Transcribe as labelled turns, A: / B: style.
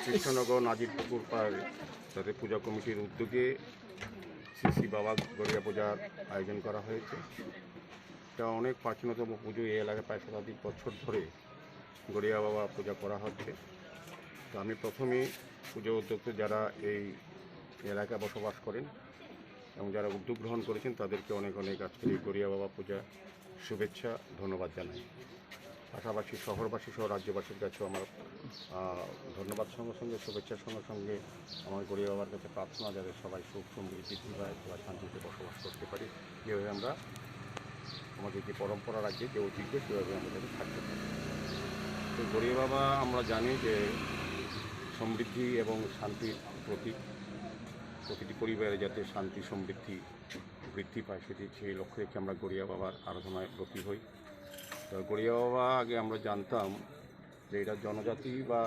A: কৃষ্ণনগর নাজিরপুকুর পাড় তাদের পূজা কমিটির উদ্যোগে শ্রী শ্রী বাবা গড়িয়া পূজার আয়োজন করা হয়েছে। এটা অনেক প্রাচীনতম পুজো। এই এলাকায় প্রায় শতাধিক বছর ধরে গড়িয়া বাবা পূজা করা হচ্ছে। তো আমি প্রথমেই পুজো উদ্যোক্তা যারা এই এলাকায় বসবাস করেন এবং যারা উদ্যোগ গ্রহণ করেছেন তাদেরকে অনেক অনেক আজকের এই গড়িয়া বাবা পূজা শুভেচ্ছা ধন্যবাদ জানাই। পাশাপাশি শহরবাসী সহ রাজ্যবাসীর কাছেও আমার ধন্যবাদ সঙ্গে সঙ্গে শুভেচ্ছার সঙ্গে সঙ্গে আমার গড়িয়া বাবার কাছে প্রার্থনা যাতে সবাই সুখ সমৃদ্ধি বিবাহে বা শান্তিতে বসবাস করতে পারি, যেভাবে আমরা আমাদের যে পরম্পরা রাজ্যে যে ঐতিহ্য সেভাবে আমাদের থাকতে পারি। তো গড়িয়া বাবা আমরা জানি যে সমৃদ্ধি এবং শান্তির প্রতীক। প্রতিটি পরিবারে যাতে শান্তি সমৃদ্ধি বৃদ্ধি পায় সেই লক্ষ্য রেখে আমরা গড়িয়া বাবার আরাধনায় ব্রতী হই। তো গড়িয়া বাবা আগে আমরা জানতাম যে এটা জনজাতি বা